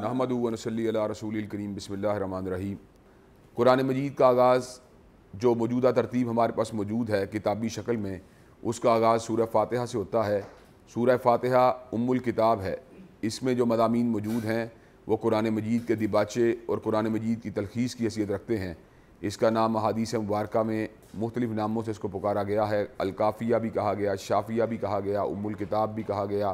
نحمدہ و نصلی علی رسول الکریم بسم اللہ الرحمن الرحیم۔ قرآن مجید کا آغاز جو موجودہ ترتیب ہمارے پاس موجود ہے کتابی شکل میں، اس کا آغاز سورہ فاتحہ سے ہوتا ہے۔ سورہ فاتحہ ام الکتاب ہے۔ اس میں جو مضامین موجود ہیں وہ قرآن مجید کے دیباچے اور قرآن مجید کی تلخیص کی حیثیت رکھتے ہیں۔ اس کا نام احادیث مبارکہ میں مختلف ناموں سے اس کو پکارا گیا ہے۔ الکافیہ بھی کہا گیا، شافیہ بھی کہا گیا، ام الکتاب بھی کہا گیا۔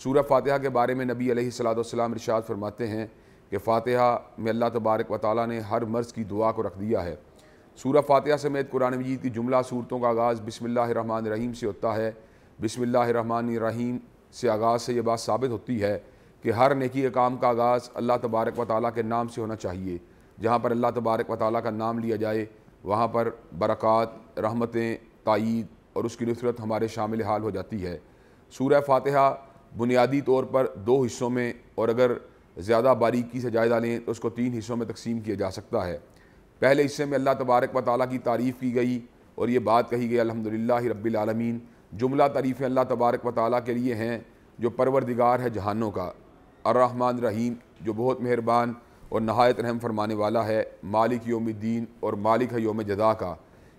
سورہ فاتحہ کے بارے میں نبی علیہ الصلوۃ ارشاد فرماتے ہیں کہ فاتحہ میں اللہ تبارک و تعالیٰ نے ہر مرض کی دعا کو رکھ دیا ہے۔ سورہ فاتحہ سمیت قرآن مجید کی جملہ صورتوں کا آغاز بسم اللہ الرحمن الرحیم سے ہوتا ہے۔ بسم اللہ الرحمن الرحیم سے آغاز سے یہ بات ثابت ہوتی ہے کہ ہر نیکی کے کام کا آغاز اللہ تبارک و تعالیٰ کے نام سے ہونا چاہیے۔ جہاں پر اللہ تبارک و تعالیٰ کا نام لیا جائے وہاں پر برکات، رحمتیں، تائید اور اس کی نصرت ہمارے شامل حال ہو جاتی ہے۔ سورہ فاتحہ بنیادی طور پر 2 حصوں میں، اور اگر زیادہ باریکی سے جائزہ لیں تو اس کو 3 حصوں میں تقسیم کیا جا سکتا ہے۔ پہلے حصے میں اللہ تبارک و تعالیٰ کی تعریف کی گئی اور یہ بات کہی گئی الحمدللہ رب العالمین۔ جملہ تعریفیں اللہ تبارک و تعالیٰ کے لیے ہیں جو پروردگار ہے جہانوں کا، الرحمن الرحیم جو بہت مہربان اور نہایت رحم فرمانے والا ہے، مالک یوم الدین اور مالک ہے یوم جزا کا۔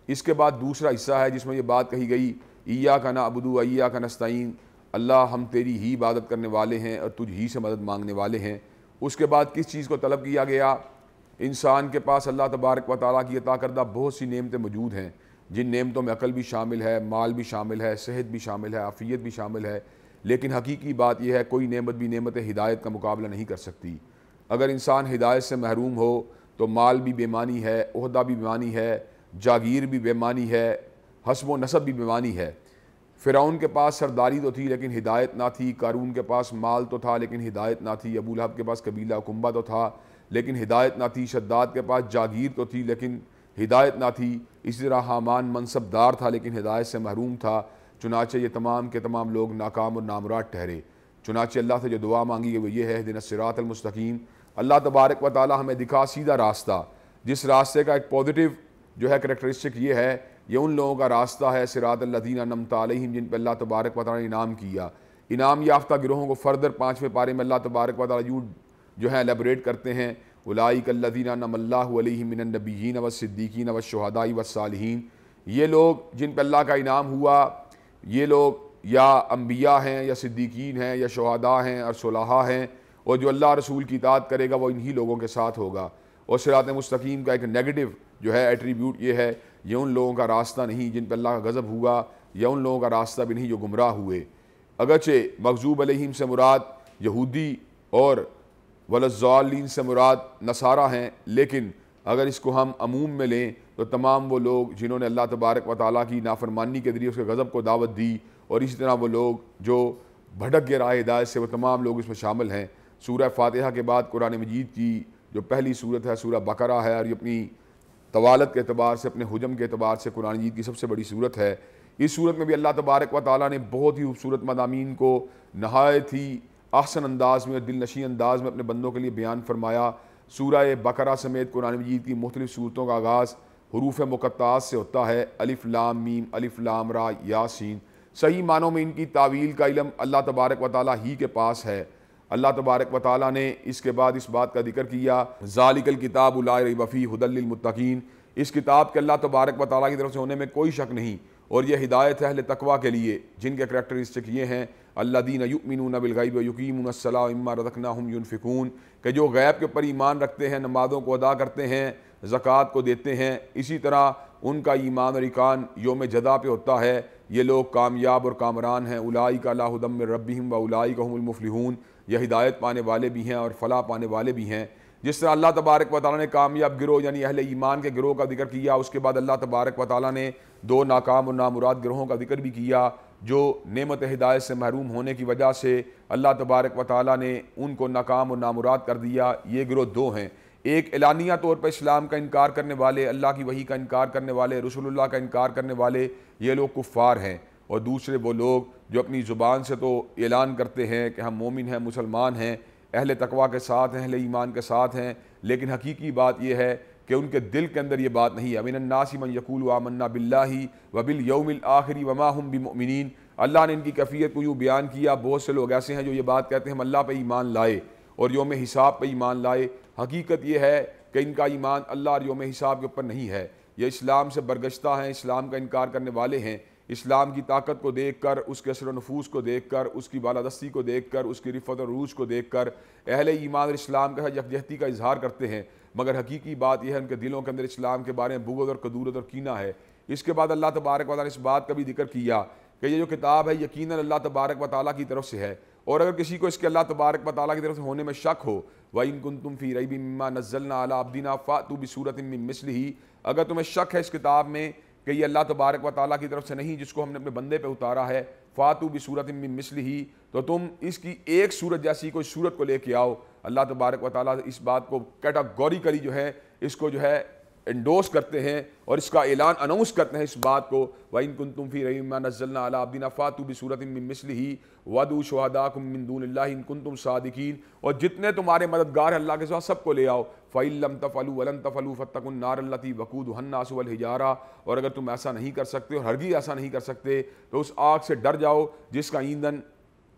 اس کے بعد دوسرا حصہ ہے جس میں یہ بات کہی گئی ایاک نعبد و ایاک نستعین، اللہ ہم تیری ہی عبادت کرنے والے ہیں اور تجھ ہی سے مدد مانگنے والے ہیں۔ اس کے بعد کس چیز کو طلب کیا گیا؟ انسان کے پاس اللہ تبارک و تعالیٰ کی عطا کردہ بہت سی نعمتیں موجود ہیں، جن نعمتوں میں عقل بھی شامل ہے، مال بھی شامل ہے، صحت بھی شامل ہے، عافیت بھی شامل ہے، لیکن حقیقی بات یہ ہے کوئی نعمت بھی نعمت ہدایت کا مقابلہ نہیں کر سکتی۔ اگر انسان ہدایت سے محروم ہو تو مال بھی بیمانی ہے، عہدہ بھی بیمانی ہے، جاگیر بھی بیمانی ہے، حسب و نسب بھی بیمانی ہے۔ فرعون کے پاس سرداری تو تھی لیکن ہدایت نہ تھی، قارون کے پاس مال تو تھا لیکن ہدایت نہ تھی، ابو لہب کے پاس قبیلہ کنبہ تو تھا لیکن ہدایت نہ تھی، شداد کے پاس جاگیر تو تھی لیکن ہدایت نہ تھی، اسی طرح حامان منصب دار تھا لیکن ہدایت سے محروم تھا۔ چنانچہ یہ تمام کے تمام لوگ ناکام اور نامراد ٹھہرے۔ چنانچہ اللہ سے جو دعا مانگی ہے وہ یہ ہے اہدنا الصراط المستقیم، اللہ تبارک و تعالی ہمیں دکھا سیدھا راستہ، جس راستے کا ایک پازیٹیو جو ہے کریکٹرسٹک یہ ہے، یہ ان لوگوں کا راستہ ہے صراط الذین انعمت علیہم، جن پہ اللہ تبارک و تعالی نے انعام کیا۔ انعام یافتہ گروہوں کو فردر 5ویں پارے میں اللہ تبارک و تعالی جو ہے الیبوریٹ کرتے ہیں، اولئک الذین انعم اللہ علیہم من النبیین والصدیقین والشہداء والصالحین۔ یہ لوگ جن پہ اللہ کا انعام ہوا، یہ لوگ یا انبیاء ہیں یا صدیقین ہیں یا شہداء ہیں اور صلحاء ہیں، اور جو اللہ رسول کی اطاعت کرے گا وہ انہی لوگوں کے ساتھ ہوگا۔ اور صراط مستقیم کا ایک نیگیٹو جو ہے ایٹریبیوٹ یہ ہے، یہ ان لوگوں کا راستہ نہیں جن پہ اللہ کا غضب ہوا، یا ان لوگوں کا راستہ بھی نہیں جو گمراہ ہوئے۔ اگرچہ مغضوب علیہم سے مراد یہودی اور والضالین سے مراد نصارہ ہیں، لیکن اگر اس کو ہم عموم میں لیں تو تمام وہ لوگ جنہوں نے اللہ تبارک و تعالیٰ کی نافرمانی کے ذریعے اس کے غضب کو دعوت دی، اور اسی طرح وہ لوگ جو بھٹک گئے راہ ہدایت سے، وہ تمام لوگ اس میں شامل ہیں۔ سورہ فاتحہ کے بعد قرآن مجید کی جو پہلی صورت ہے سورہ بقرہ ہے، اور یہ اپنی طوالت کے اعتبار سے، اپنے حجم کے اعتبار سے قرآن مجید کی سب سے بڑی صورت ہے۔ اس صورت میں بھی اللہ تبارک و تعالیٰ نے بہت ہی خوبصورت مضامین کو نہایت ہی احسن انداز میں اور دل نشین انداز میں اپنے بندوں کے لیے بیان فرمایا۔ سورہ بقرہ سمیت قرآن مجید کی مختلف صورتوں کا آغاز حروف مقطعات سے ہوتا ہے، الف لام میم، الف لام را، یاسین۔ صحیح معنوں میں ان کی تعویل کا علم اللہ تبارک و تعالیٰ ہی کے پاس ہے۔ اللہ تبارک و تعالیٰ نے اس کے بعد اس بات کا ذکر کیا ذالک الکتاب لا ریب فیہ ھدی للمتقین، اس کتاب کے اللہ تبارک و تعالیٰ کی طرف سے ہونے میں کوئی شک نہیں، اور یہ ہدایت ہے اہل تقویٰ کے لیے، جن کے کریکٹرسٹک یہ ہیں الذین یؤمنون بالغیب ویقیمون الصلاۃ ومما رزقناہم ینفقون، کہ جو غیب کے اوپر ایمان رکھتے ہیں، نمازوں کو ادا کرتے ہیں، زکوٰۃ کو دیتے ہیں، اسی طرح ان کا ایمان اور ایقان یوم جزا پہ ہوتا ہے۔ یہ لوگ کامیاب اور کامران ہیں، اولئک علی ھدی من ربہم واولئک ھم المفلحون، یہ ہدایت پانے والے بھی ہیں اور فلاح پانے والے بھی ہیں۔ جس طرح اللہ تبارک و تعالیٰ نے کامیاب گروہ یعنی اہل ایمان کے گروہ کا ذکر کیا، اس کے بعد اللہ تبارک و تعالیٰ نے 2 ناکام اور نامراد گروہوں کا ذکر بھی کیا، جو نعمت ہدایت سے محروم ہونے کی وجہ سے اللہ تبارک و تعالیٰ نے ان کو ناکام اور نامراد کر دیا۔ یہ گروہ 2 ہیں، ایک اعلانیہ طور پر اسلام کا انکار کرنے والے، اللہ کی وحی کا انکار کرنے والے، رسول اللہ کا انکار کرنے والے، یہ لوگ کفار ہیں، اور دوسرے وہ لوگ جو اپنی زبان سے تو اعلان کرتے ہیں کہ ہم مومن ہیں، مسلمان ہیں، اہل تقویٰ کے ساتھ ہیں، اہل ایمان کے ساتھ ہیں، لیکن حقیقی بات یہ ہے کہ ان کے دل کے اندر یہ بات نہیں ہے۔ من الناس من یقول آمنا باللہ وبالیوم الآخر وما ہم بمؤمنین، اللہ نے ان کی کیفیت کو یوں بیان کیا، بہت سے لوگ ایسے ہیں جو یہ بات کہتے ہیں ہم اللہ پہ ایمان لائے، اور یوم حساب پہ ایمان لائے۔ حقیقت یہ ہے کہ ان کا ایمان اللہ اور یوم حساب کے اوپر نہیں ہے، یہ اسلام سے برگشتہ ہیں، اسلام کا انکار کرنے والے ہیں۔ اسلام کی طاقت کو دیکھ کر، اس کے اثر و نفوذ کو دیکھ کر، اس کی بالادستی کو دیکھ کر، اس کی رفعت اور عروج کو دیکھ کر اہل ایمان اور اسلام کے ساتھ یکجہتی کا اظہار کرتے ہیں، مگر حقیقی بات یہ ہے ان کے دلوں کے اندر اسلام کے بارے میں بغض اور کدورت اور کینہ ہے۔ اس کے بعد اللہ تبارک و تعالیٰ نے اس بات کا بھی ذکر کیا کہ یہ جو کتاب ہے یقیناً اللہ تبارک و تعالیٰ کی طرف سے ہے، اور اگر کسی کو اس کے اللہ تبارک و تعالیٰ کی طرف سے ہونے میں شک ہو، وَإِن كُنتُمْ فِي رَيْبٍ مِّمَّا نَزَّلْنَا عَلَىٰ عَبْدِنَا فَأْتُوا بِسُورَةٍ مِّن مِّثْلِهِ، اگر تمہیں شک ہے اس کتاب میں کہ یہ اللہ تبارک و تعالیٰ کی طرف سے نہیں جس کو ہم نے اپنے بندے پہ اتارا ہے، فَأْتُوا بِسُورَةٍ مِّن مِّثْلِهِ، تو تم اس کی ایک صورت جیسی کوئی صورت کو لے کے آؤ۔ اللہ تبارک و تعالیٰ اس بات کو کیٹاگوریکلی جو ہے اس کو جو ہے انڈورس کرتے ہیں اور اس کا اعلان اناؤنس کرتے ہیں اس بات کو، وَإِن كُنتُمْ فِي رَيْبٍ مِّمَّا نَزَّلْنَا عَلَىٰ عَبْدِنَا فَأْتُوا بِسُورَةٍ مِّن مِّثْلِهِ وَادْعُوا شُهَدَاءَكُم مِّن دُونِ اللَّهِ إِن كُنتُمْ صَادِقِينَ، اور جتنے تمہارے مددگار ہیں اللہ کے سوا سب کو لے آؤ۔ فَإِن لَّمْ تَفْعَلُوا وَلَن تَفْعَلُوا فَاتَّقُوا النَّارَ الَّتِي وَقُودُهَا النَّاسُ وَالْحِجَارَةُ، اور اگر تم ایسا نہیں کر سکتے اور ہرگز ایسا نہیں کر سکتے تو اس آگ سے ڈر جاؤ جس کا ایندھن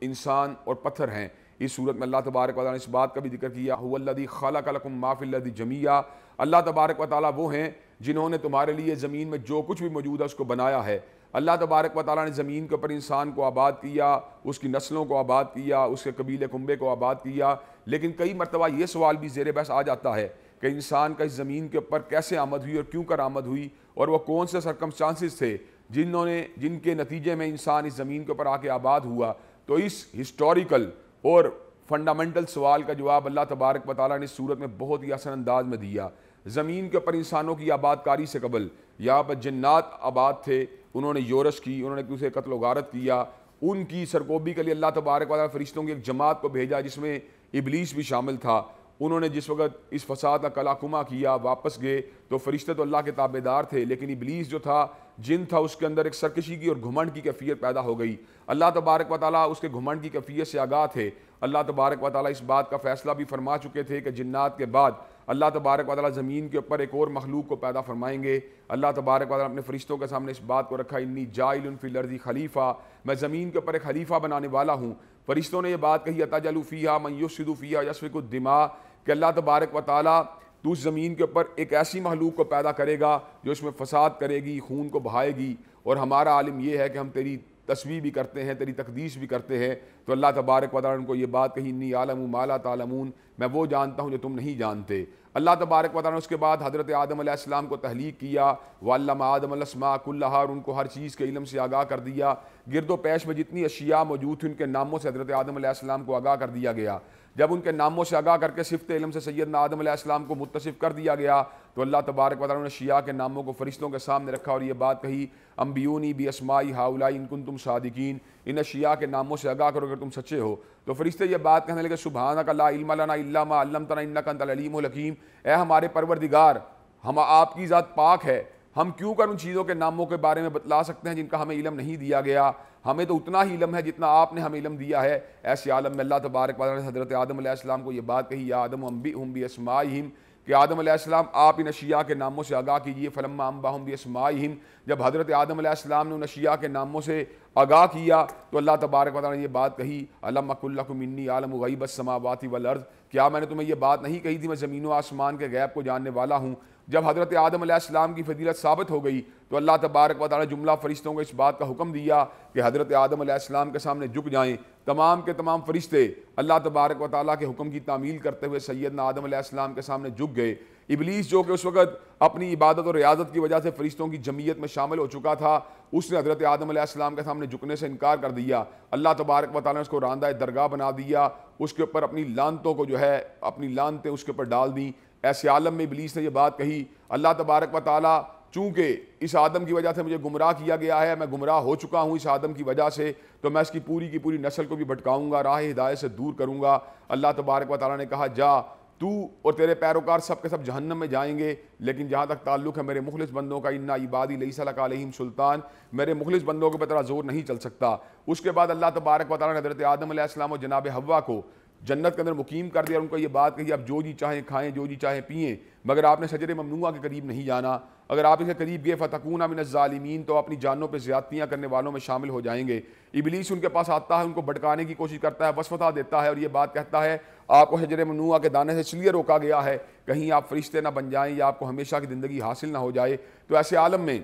انسان اور پتھر ہیں۔ اس صورت میں اللہ تبارک و تعالیٰ نے اس بات کا بھی ذکر کیا، هُوَ الَّذِي خَلَقَ لَكُم مَّا فِي الْأَرْضِ جَمِيعًا، اللہ تبارک و تعالیٰ وہ ہیں جنہوں نے تمہارے لیے زمین میں جو کچھ بھی موجود ہے اس کو بنایا ہے۔ اللہ تبارک و تعالیٰ نے زمین کے اوپر انسان کو آباد کیا، اس کی نسلوں کو آباد کیا، اس کے قبیلے کنبے کو آباد کیا، لیکن کئی مرتبہ یہ سوال بھی زیر بحث آ جاتا ہے کہ انسان کا اس زمین کے اوپر کیسے آمد ہوئی اور کیوں کر آمد ہوئی، اور وہ کون سے سرکمسٹانسز تھے جن کے نتیجے میں انسان اس زمین کے اوپر آ کے آباد ہوا۔ تو اس ہسٹوریکل اور فنڈامنٹل سوال کا جواب اللہ تبارک و تعالیٰ نے اس صورت میں بہت ہی آسان انداز میں دیا۔ زمین کے اوپر انسانوں کی آباد کاری سے قبل یہاں پر جنات آباد تھے، انہوں نے یورش کی، انہوں نے اسے قتل و غارت کیا، ان کی سرکوبی کے لیے اللہ تبارک و تعالیٰ نے فرشتوں کی ایک جماعت کو بھیجا جس میں ابلیس بھی شامل تھا۔ انہوں نے جس وقت اس فساد کا کلا کما کیا، واپس گئے تو فرشتے تو اللہ کے تابع دار تھے، لیکن ابلیس جو تھا، جن تھا، اس کے اندر ایک سرکشی کی اور گھمنڈ کی کیفیت پیدا ہو گئی۔ اللہ تبارک و تعالیٰ اس کے گھمنڈ کی کیفیت سے آگاہ تھے۔ اللہ تبارک و تعالیٰ اس بات کا فیصلہ بھی فرما چکے تھے کہ جنات کے بعد اللہ تبارک و تعالیٰ زمین کے اوپر ایک اور مخلوق کو پیدا فرمائیں گے۔ اللہ تبارک و تعالیٰ اپنے فرشتوں کے سامنے اس بات کو رکھا، انی جاعل فی الارض خلیفہ، میں زمین کے اوپر ایک خلیفہ بنانے والا ہوں۔ فرشتوں نے یہ بات کہی، اتجعل فیہا من یفسد فیہا یسفک الدماء، کہ اللہ تبارک و تعالیٰ تو اس زمین کے اوپر ایک ایسی مخلوق کو پیدا کرے گا جو اس میں فساد کرے گی، خون کو بہائے گی، اور ہمارا عالم یہ ہے کہ ہم تیری تسبیح بھی کرتے ہیں، تیری تقدیس بھی کرتے ہیں۔ تو اللہ تبارک و تعالیٰ نے ان کو یہ بات کہی، انی اعلم ما لا تعلمون، میں وہ جانتا ہوں جو تم نہیں جانتے۔ اللہ تبارک و تعالیٰ نے اس کے بعد حضرت آدم علیہ السلام کو تخلیق کیا، وعلم آدم الاسماء کلھا، اور ان کو ہر چیز کے علم سے آگاہ کر دیا۔ گرد و پیش میں جتنی اشیاء موجود تھیں ان کے ناموں سے حضرت آدم علیہ السلام کو آگاہ کر دیا گیا۔ جب ان کے ناموں سے آگاہ کر کے صفت علم سے سیدنا آدم علیہ السلام کو متصف کر دیا گیا تو اللہ تبارک و تعالیٰ نے اشیاء کے ناموں کو فرشتوں کے سامنے رکھا اور یہ بات کہی، انبئونی باسماء ہؤلاء ان کنتم صادقین، ان اشیاء کے ناموں سے آگاہ کرو اگر تم سچے ہو۔ تو فرشتے یہ بات کہنے لگے، سبحانک لا علم لنا الا ما علمتنا انک انت العلیم الحکیم، اے ہمارے پروردگار، ہم آپ کی ذات پاک ہے، ہم کیوں کر ان چیزوں کے ناموں کے بارے میں بتلا سکتے ہیں جن کا ہمیں علم نہیں دیا گیا، ہمیں تو اتنا ہی علم ہے جتنا آپ نے ہمیں علم دیا ہے۔ ایسے عالم میں اللہ تبارک و تعالیٰ نے حضرت آدم علیہ السلام کو یہ بات کہی، یا آدم انبئہم باسمائہم، کہ آدم علیہ السلام آپ ان اشیاء کے ناموں سے آگاہ کیجئے۔ فلما انبأہم باسمائہم، جب حضرت آدم علیہ السلام نے ان اشیاء کے ناموں سے آگاہ کیا تو اللہ تبارک و تعالیٰ نے یہ بات کہی، الم اقل لکم انی اعلم غیب السماوات والارض، کیا میں نے تمہیں یہ بات نہیں کہی تھی میں زمین و آسمان کے غیب کو جاننے والا ہوں۔ جب حضرت آدم علیہ السلام کی فضیلت ثابت ہو گئی تو اللہ تبارک و تعالیٰ نے جملہ فرشتوں کو اس بات کا حکم دیا کہ حضرت آدم علیہ السلام کے سامنے جھک جائیں۔ تمام کے تمام فرشتے اللہ تبارک و تعالیٰ کے حکم کی تعمیل کرتے ہوئے سیدنا آدم علیہ السلام کے سامنے جھک گئے۔ ابلیس جو کہ اس وقت اپنی عبادت اور ریاضت کی وجہ سے فرشتوں کی جمعیت میں شامل ہو چکا تھا، اس نے حضرت آدم علیہ السلام کے سامنے جھکنے سے انکار کر دیا۔ اللہ تبارک و تعالیٰ نے اس کو راندہ درگاہ بنا دیا، اس کے اوپر اپنی لعنتوں کو جو ہے اپنی لعنتیں اس کے اوپر ڈال دیں۔ ایسے عالم میں ابلیس نے یہ بات کہی، اللہ تبارک و تعالیٰ چونکہ اس آدم کی وجہ سے مجھے گمراہ کیا گیا ہے، میں گمراہ ہو چکا ہوں اس آدم کی وجہ سے، تو میں اس کی پوری نسل کو بھی بھٹکاؤں گا، راہ ہدایت سے دور کروں گا۔ اللہ تبارک و تعالیٰ نے کہا، جا تو اور تیرے پیروکار سب کے سب جہنم میں جائیں گے، لیکن جہاں تک تعلق ہے میرے مخلص بندوں کا، انا عبادی لیس لک علیہم سلطان، میرے مخلص بندوں کے پر تیرا زور نہیں چل سکتا۔ اس کے بعد اللہ تبارک و تعالیٰ نے حضرت آدم علیہ السلام اور جناب حوا کو جنت کے اندر مقیم کر دیا اور ان کو یہ بات کہی آپ جو جی چاہیں کھائیں جو جی چاہیں پئیں، مگر آپ نے شجر ممنوعہ کے قریب نہیں جانا۔ اگر آپ اس کے قریب گئے فتکون من الظالمین، تو اپنی جانوں پہ زیادتیاں کرنے والوں میں شامل ہو جائیں گے۔ ابلیس ان کے پاس آتا ہے، ان کو بھٹکانے کی کوشش کرتا ہے، وسوسہ دیتا ہے اور یہ بات کہتا ہے آپ کو شجر ممنوعہ کے دانے سے اس لیے روکا گیا ہے کہیں آپ فرشتے نہ بن جائیں یا آپ کو ہمیشہ کی زندگی حاصل نہ ہو جائے۔ تو ایسے عالم میں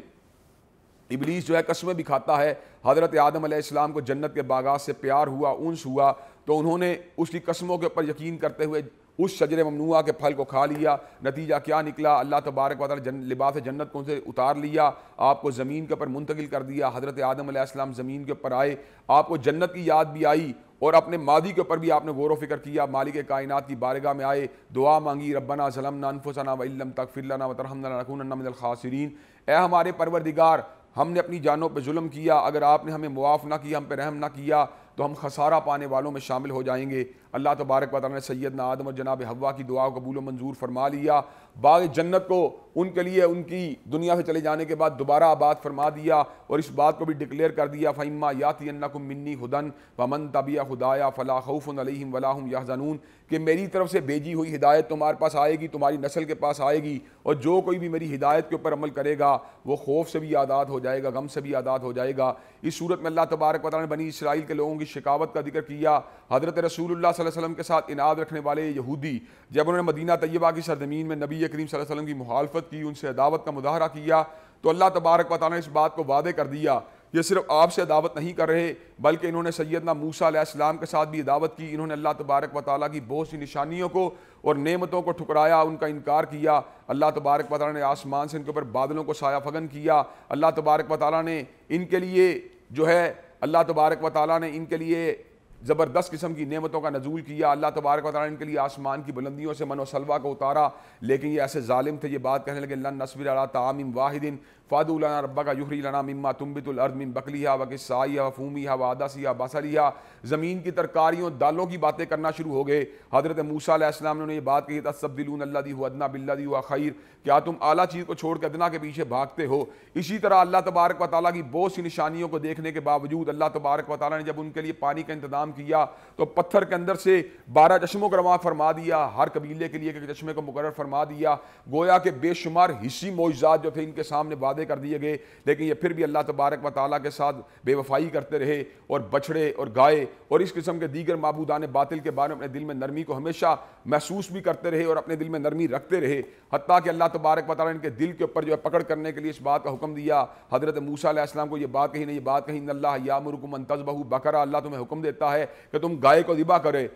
ابلیس جو ہے قسمیں بھی کھاتا ہے۔ حضرت آدم علیہ السلام کو جنت کے باغات سے پیار ہوا، انس ہوا، تو انہوں نے اس کی قسموں کے اوپر یقین کرتے ہوئے اس شجر ممنوعہ کے پھل کو کھا لیا۔ نتیجہ کیا نکلا؟ اللہ تبارک و تعالی لباس جنت کو ان سے اتار لیا، آپ کو زمین کے اوپر منتقل کر دیا۔ حضرت آدم علیہ السلام زمین کے اوپر آئے، آپ کو جنت کی یاد بھی آئی اور اپنے ماضی کے اوپر بھی آپ نے غور و فکر کیا، مالک کائنات کی بارگاہ میں آئے، دعا مانگی، ربنا ظلمنا انفسنا وان لم تغفر لنا وترحمنا لنکونن من الخاسرین، اے ہمارے پروردگار ہم نے اپنی جانوں پہ ظلم کیا، اگر آپ نے ہمیں معاف نہ کیا، ہم پہ رحم نہ کیا تو ہم خسارہ پانے والوں میں شامل ہو جائیں گے۔ اللہ تبارک و تعالیٰ نے سیدنا آدم اور جناب حوا کی دعا کو قبول و منظور فرما لیا، باغ جنت کو ان کے لیے ان کی دنیا سے چلے جانے کے بعد دوبارہ آباد فرما دیا اور اس بات کو بھی ڈکلیئر کر دیا فَإِمَّا يَأْتِيَنَّكُم مِّنِّي هُدًى فَمَن تَبِعَ هُدَايَ فَلَا خَوْفٌ عَلَيْهِمْ وَلَا هُمْ يَحْزَنُونَ، کہ میری طرف سے بھیجی ہوئی ہدایت تمہارے پاس آئے گی، تمہاری نسل کے پاس آئے گی، اور جو کوئی بھی میری ہدایت کے اوپر عمل کرے گا وہ خوف سے بھی آزاد ہو جائے گا، غم سے بھی آزاد ہو جائے گا۔ اس صورت میں اللہ تبارک و تعالیٰ نے بنی اسرائیل کے لوگوں کی شقاوت کا ذکر کیا۔ حضرت رسول اللہ صلی اللہ علیہ وسلم کے ساتھ اناد رکھنے والے یہودی جب انہوں نے مدینہ طیبہ کی سرزمین میں نبی کریم صلی اللہ علیہ وسلم کی مخالفت کی، ان سے عداوت کا مظاہرہ کیا، تو اللہ تبارک و تعالیٰ نے اس بات کو واضح کر دیا یہ صرف آپ سے عداوت نہیں کر رہے بلکہ انہوں نے سیدنا موسیٰ علیہ السلام کے ساتھ بھی عداوت کی۔ انہوں نے اللہ تبارک و تعالیٰ کی بہت سی نشانیوں کو اور نعمتوں کو ٹھکرایا، ان کا انکار کیا۔ اللہ تبارک و تعالیٰ نے آسمان سے ان کے اوپر بادلوں کو سایہ فگن کیا۔ اللہ تبارک و تعالیٰ نے ان کے لیے جو ہے اللہ تبارک و تعالیٰ نے ان کے لیے زبردست قسم کی نعمتوں کا نزول کیا۔ اللہ تبارک و تعالیٰ نے ان کے لیے آسمان کی بلندیوں سے من و سلوہ کو اتارا، لیکن یہ ایسے ظالم تھے، یہ بات کہنے لگے لن نصبر علی طعام واحد فادع لنا ربک یخرج لنا مما تنبت الارض من بقلها وقثائها وفومها وعدسها بصلها، زمین کی ترکاریوں دالوں کی باتیں کرنا شروع ہو گئے۔ حضرت موسیٰ علیہ السلام نے یہ بات کہی تستبدلون الذی هو ادنی بالذی هو خیر، کیا تم اعلیٰ چیز کو چھوڑ کے ادنا کے پیچھے بھاگتے ہو؟ اسی طرح اللہ تبارک و تعالیٰ کی بہت سی نشانیوں کو دیکھنے کے باوجود اللہ تبارک و تعالیٰ نے جب ان کے لیے پانی کا انتظام کیا تو پتھر کے اندر سے 12 چشموں کو رواں فرما دیا، ہر قبیلے کے لیے ایک چشمے کو مقرر فرما دیا، گویا کہ بے شمار حصی معجزات جو تھے ان کے سامنے وعدے کر دیے گئے، لیکن یہ پھر بھی اللہ تبارک و تعالیٰ کے ساتھ بے وفائی کرتے رہے اور بچھڑے اور گائے اور اس قسم کے دیگر معبودان باطل کے بارے میں اپنے دل میں نرمی کو ہمیشہ محسوس بھی کرتے رہے اور اپنے دل میں نرمی رکھتے رہے، حتیٰ کہ اللہ تبارک و تعالیٰ نے ان کے دل کے اوپر جو ہے پکڑ کرنے کے لیے اس بات کا حکم دیا۔ حضرت موسیٰ علیہ السلام کو یہ بات کہی، نے یہ بات کہی ان اللہ یامرکم ان تذبحوا بقرہ، اللہ تمہیں حکم دیتا ہے کہ تم گائے کو ذبح کرے،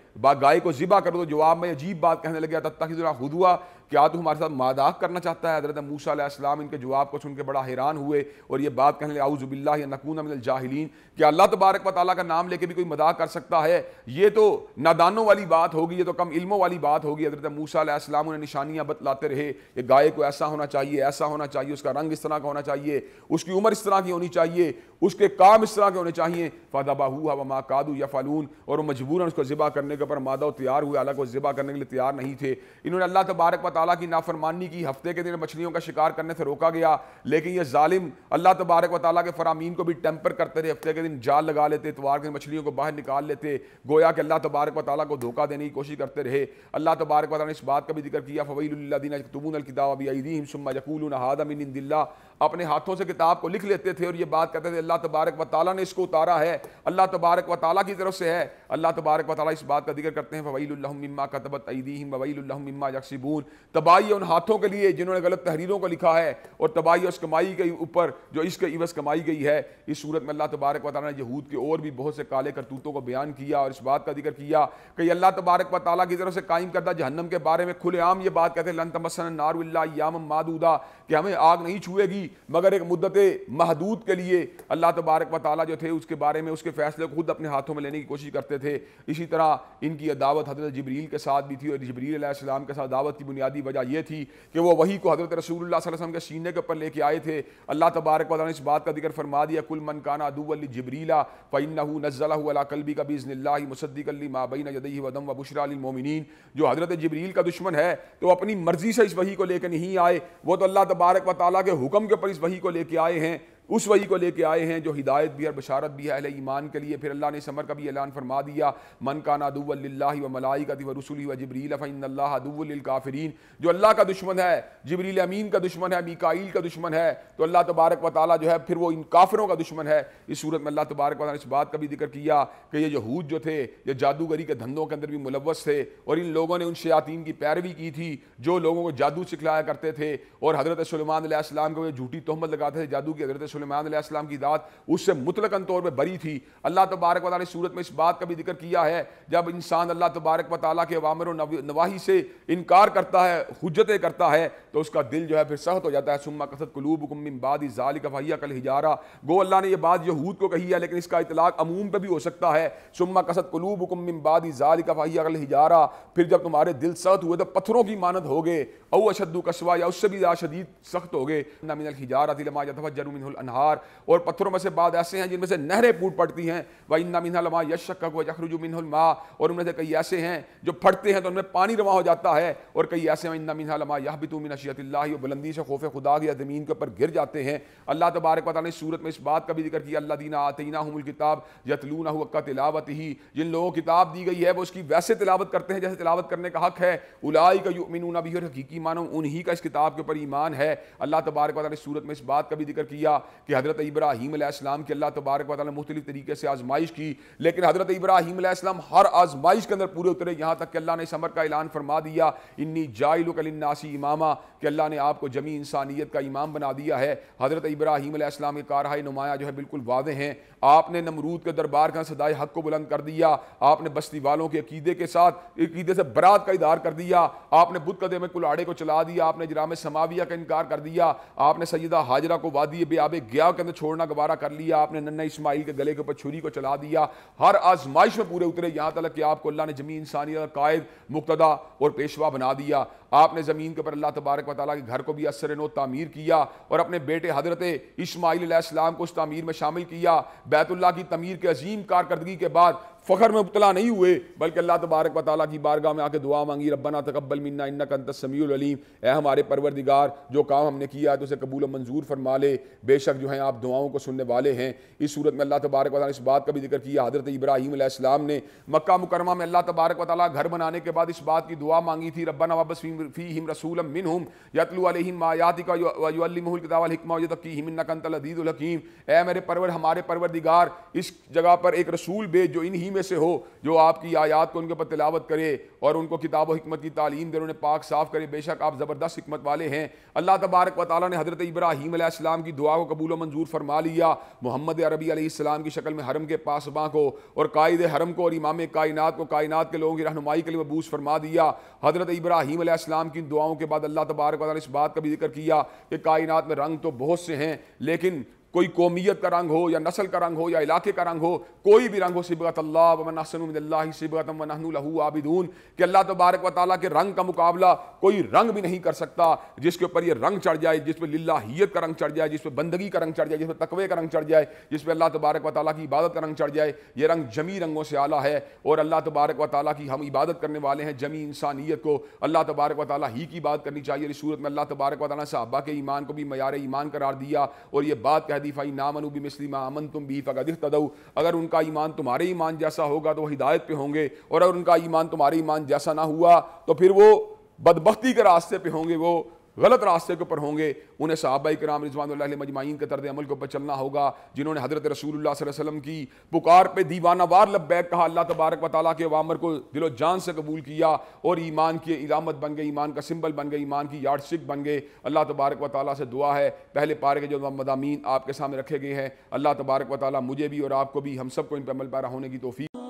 گائے کو ذبح کرو۔ تو جواب میں عجیب بات کہنے لگا تتخذونہ ہزوا، کیا تو ہمارے ساتھ مذاق کرنا چاہتا ہے؟ حضرت موسیٰ علیہ السلام ان کے جواب کو سن کے بڑا حیران ہوئے اور یہ بات کہنے لگے اعوذ باللہ ان نکون من الجاہلین، کیا اللہ تبارک و تعالیٰ کا نام لے کے بھی کوئی مذاق کر سکتا ہے؟ یہ تو نادانوں والی بات ہوگی، یہ تو کم علموں والی بات ہوگی۔ حضرت موسیٰ علیہ السلام انہیں نشانیاں بتلاتے رہے کہ گائے کو ایسا ہونا چاہیے، ایسا ہونا چاہیے، اس کا رنگ اس طرح کا ہونا چاہیے، اس کی عمر اس طرح کی ہونی چاہیے، اس کے کام اس طرح کے ہونے چاہیے۔ فذبحوها وما كادوا يفعلون، اور وہ مجبوراً اس کو ذبح کرنے کے اوپر مادہ تیار ہوئے، حالانکہ وہ ذبح کرنے کے لیے تیار نہیں تھے۔ انہوں نے اللہ تبارک و تعالیٰ کی نافرمانی کی، ہفتے کے دن مچھلیوں کا شکار کرنے سے روکا گیا، لیکن یہ ظالم اللہ تبارک و تعالیٰ کے فرامین کو بھی ٹیمپر کرتے رہے، ہفتے کے دن جال لگا لیتے، اتوار کے مچھلیوں کو باہر نکال لیتے، گویا کہ اللہ تبارک و تعالیٰ کو دھوکہ دینے کی کوشش کرتے رہے۔ اللہ تبارک و تعالیٰ نے اس بات کا بھی ذکر کیا فویل للذین یکتبون الکتاب بایدیہم ثم یقولون ھذا من عند اللہ، اپنے ہاتھوں سے کتاب کو لکھ لیتے تھے اور یہ بات کہتے تھے اللہ تبارک و تعالیٰ نے اس کو اتارا ہے، اللہ تبارک و تعالیٰ کی طرف سے ہے۔ اللہ تبارک و تعالیٰ اس بات کا ذکر کرتے ہیں فویل لہم مما کتبت ایدیہم وویل لہم مما یکسبون، تباہی ان ہاتھوں کے لیے جنہوں نے غلط تحریروں کو لکھا ہے اور تباہی اس کمائی کے اوپر جو اس کے عوض کمائی گئی ہے۔ اس صورت میں اللہ تبارک و تعالیٰ نے یہود کے اور بھی بہت سے کالے کرتوتوں کو بیان کیا اور اس بات کا ذکر کیا کہ یہ اللہ تبارک و تعالیٰ کی طرف سے قائم کردہ جہنم کے بارے میں کھلے عام یہ بات کہتے ہیں لن تمسنا النار الا ایاما معدودہ، کہ ہمیں آگ نہیں چھوئے گی مگر ایک مدت محدود کے لیے۔ اللہ تبارک و تعالیٰ جو تھے اس کے بارے میں اس کے فیصلے کو خود اپنے ہاتھوں میں لینے کی کوشش کرتے تھے۔ اسی طرح ان کی دعوت حضرت جبریل کے ساتھ بھی تھی اور جبریل علیہ السلام کے ساتھ دعوت کی بنیادی وجہ یہ تھی کہ وہ وحی کو حضرت رسول اللہ صلی اللہ علیہ وسلم کے سینے کے اوپر لے کے آئے تھے۔ اللہ تبارک و تعالیٰ نے اس بات کا ذکر فرما دیا کل من کان عدوا لجبریل فإنہ نزلہ علی قلبک بإذن اللہ مصدقا لما بین یدیہ وہدی وبشریٰ للمؤمنین، جو حضرت جبریل کا دشمن ہے تو اپنی مرضی سے اس وحی کو لے کے نہیں آئے، وہ تو اللہ تبارک و تعالیٰ کے حکم کے اوپر اس وحی کو لے کے آئے ہیں اس وحی کو لے کے آئے ہیں جو ہدایت بھی اور بشارت بھی ہے اہل ایمان کے لیے۔ پھر اللہ نے اس امر کا بھی اعلان فرما دیا، من کان عدوا للہ وملائکتہ ورسلہ وجبریل فإن اللہ عدو للکافرین، جو اللہ کا دشمن ہے، جبریل امین کا دشمن ہے، میکائیل کا دشمن ہے، تو اللہ تبارک و تعالیٰ جو ہے پھر وہ ان کافروں کا دشمن ہے۔ اس صورت میں اللہ تبارک و تعالیٰ نے اس بات کا بھی ذکر کیا کہ یہ یہود جو تھے یہ جادوگری کے دھندوں کے اندر بھی ملوث تھے، اور ان لوگوں نے ان شیاطین کی پیروی کی تھی جو لوگوں کو جادو سکھلایا کرتے تھے، اور حضرت سلیمان علیہ السلام کو یہ جھوٹی تہمت لگاتے تھے جادو کی۔ حضرت سلیمان علیہ السلام کی ذات اس سے مطلقاً طور پہ بری تھی۔ اللہ تبارک و تعالیٰ نے صورت میں اس بات کا بھی ذکر کیا ہے جب انسان اللہ تبارک و تعالیٰ کے اوامر و نواہی سے انکار کرتا ہے، حجتیں کرتا ہے، تو اس کا دل جو ہے پھر سخت ہو جاتا ہے۔ ثم قست قلوبکم من بعد ذلک فہی کالحجارہ، گو اللہ نے یہ بات یہود کو کہی ہے لیکن اس کا اطلاق عموم پہ بھی ہو سکتا ہے۔ ثم قست قلوبکم من بعد ذلک فہی کالحجارہ، پھر جب تمہارے دل سخت ہوئے تو پتھروں کی مانند ہو گئے، او اشد قسوہ، یا اس سے بھی زیادہ شدید سخت ہو گئے۔ ان من الحجارۃ لما یتفجر منہ الانہار، اور پتھروں میں سے بعض ایسے ہیں جن میں سے نہریں پھوٹ پڑتی ہیں، وان منھا لما یشقق ویخرج منہ الماء، اور ان میں سے کئی ایسے ہیں جو پھٹتے ہیں تو ان میں پانی رواں ہو جاتا ہے، اور کئی ایسے ہیں وان منھا لما یہبط من خشیۃ اللہ، وہ بلندی سے خوف خدا کی زمین کے اوپر گر جاتے ہیں۔ اللہ تبارک و تعالیٰ نے صورت میں اس بات کا بھی ذکر کیا، الذین آتیناہم الکتاب یتلونہ حق تلاوتہ، جن لوگوں کو کتاب دی گئی ہے وہ اس کی ویسے تلاوت کرتے ہیں جیسے تلاوت کرنے کا حق ہے۔ اولئک یؤمنون بہ، حقیقی مانو انہی کا اس کتاب کے اوپر ایمان ہے۔ اللہ تبارک و تعالیٰ نے صورت میں اس بات کا بھی ذکر کیا کہ حضرت ابراہیم علیہ السلام کی اللہ تبارک و تعالیٰ نے مختلف طریقے سے آزمائش کی، لیکن حضرت ابراہیم علیہ السلام ہر آزمائش کے اندر پورے اترے، یہاں تک کہ اللہ نے اس امر کا اعلان فرما دیا، انی جاعلک للناس اماما، کہ اللہ نے آپ کو جمی انسانیت کا امام بنا دیا ہے۔ حضرت ابراہیم علیہ السلام کے کارہائے نمایاں جو ہے بالکل واضح ہیں۔ آپ نے نمرود کے دربار کا صدائے حق کو بلند کر دیا، آپ نے بستی والوں کے عقیدے کے ساتھ عقیدے سے برات کا اظہار کر دیا، آپ نے بت قدے میں کلاڑے کو چلا دیا، آپ نے اجرام سماویہ کا انکار کر دیا، آپ نے سیدہ ہاجرہ کو وادی بے آب گیا کے اندر چھوڑنا گوارا کر لیا، آپ نے ننھا اسماعیل کے گلے کے اوپر چھری کو چلا دیا۔ ہر آزمائش میں پورے اترے، یہاں تک کہ آپ کو اللہ نے جمی انسانیت کا قائد، مقتدا اور پیشوا بنا دیا۔ آپ نے زمین کے اوپر اللہ تبارک و تعالیٰ کے گھر کو بھی اثر نو تعمیر کیا، اور اپنے بیٹے حضرت اسماعیل علیہ السلام کو اس تعمیر میں شامل کیا۔ بیت اللہ کی تعمیر کے عظیم کارکردگی کے بعد فخر میں مبتلا نہیں ہوئے، بلکہ اللہ تبارک و تعالیٰ کی بارگاہ میں آ کے دعا مانگی، ربنا تقبل منا انک انت السمیع العلیم، اے ہمارے پروردگار جو کام ہم نے کیا ہے تو اسے قبول و منظور فرما لے، بے شک جو ہیں آپ دعاؤں کو سننے والے ہیں۔ اس صورت میں اللہ تبارک و تعالیٰ نے اس بات کا بھی ذکر کیا، حضرت ابراہیم علیہ السلام نے مکہ مکرمہ میں اللہ تبارک و تعالیٰ گھر بنانے کے بعد اس بات کی دعا مانگی تھی، ربنا وابعث فیہم رسولا منہم یتلو علیہم آیاتک ویعلمہم الکتاب والحکمہ ویزکیہم انک انت العزیز الحکیم، اے میرے ہمارے پروردگار اس جگہ پر ایک رسول بھیج جو انہی میں سے ہو، جو آپ کی آیات کو ان کے اوپر تلاوت کرے اور ان کو کتاب و حکمت کی تعلیم دے، انہیں پاک صاف کرے، بے شک آپ زبردست حکمت والے ہیں۔ اللہ تبارک و تعالیٰ نے حضرت ابراہیم علیہ السلام کی دعا کو قبول و منظور فرما لیا، محمد عربی علیہ السلام کی شکل میں حرم کے پاسباں کو اور قائد حرم کو اور امام کائنات کو کائنات کے لوگوں کی رہنمائی کے لیے مبعوث فرما دیا۔ حضرت ابراہیم علیہ السلام کی دعاؤں کے بعد اللہ تبارک و تعالیٰ نے اس بات کا بھی ذکر کیا کہ کائنات میں رنگ تو بہت سے ہیں، لیکن کوئی قومیت کا رنگ ہو یا نسل کا رنگ ہو یا علاقے کا رنگ ہو، کوئی بھی رنگ ہو، صبغۃ اللہ ومن احسن من اللہ صبغۃ ونحن لہ عابدون، کہ اللہ تبارک و تعالیٰ کے رنگ کا مقابلہ کوئی رنگ بھی نہیں کر سکتا جس کے اوپر یہ رنگ چڑھ جائے، جس پہ للہیت کا رنگ چڑھ جائے، جس پہ بندگی کا رنگ چڑھ جائے، جس پہ تقوی کا رنگ چڑھ جائے، جس پہ اللہ تبارک و تعالیٰ کی عبادت کا رنگ چڑھ جائے۔ یہ رنگ جمی رنگوں سے اعلیٰ ہے، اور اللہ تبارک و تعالیٰ کی ہم عبادت کرنے والے ہیں، جمی انسانیت کو اللہ تبارک و تعالیٰ ہی کی بات کرنی چاہیے۔ اس صورت میں اللہ تبارک و تعالیٰ نے صحابہ کے ایمان کو بھی معیار ایمان قرار دیا اور یہ بات کہہ دی فَإِنْ آمَنُوا بِمِثْلِ مَا آمَنْتُمْ بِهِ فَقَدِ اهْتَدَوْا، اگر ان کا ایمان تمہارے ایمان جیسا ہوگا تو وہ ہدایت پہ ہوں گے، اور اگر ان کا ایمان تمہارے ایمان جیسا نہ ہوا تو پھر وہ بدبختی کے راستے پہ ہوں گے، وہ غلط راستے کے اوپر ہوں گے۔ انہیں صحابہ کرام رضوان اللہ علیہم اجمعین کے طرز عمل کے اوپر چلنا ہوگا، جنہوں نے حضرت رسول اللہ صلی اللہ علیہ وسلم کی پکار پہ دیوانہ وار لبیک کہا، اللہ تبارک و تعالیٰ کے اوامر کو دل و جان سے قبول کیا اور ایمان کی علامت بن گئے، ایمان کا سمبل بن گئے، ایمان کی یارڈ سٹک بن گئے۔ اللہ تبارک و تعالیٰ سے دعا ہے پہلے پارے کے جو مضامین آپ کے سامنے رکھے گئے ہیں، اللہ تبارک و تعالیٰ مجھے بھی اور آپ کو بھی، ہم سب کو ان پہ عمل پیرا ہونے کی توفیق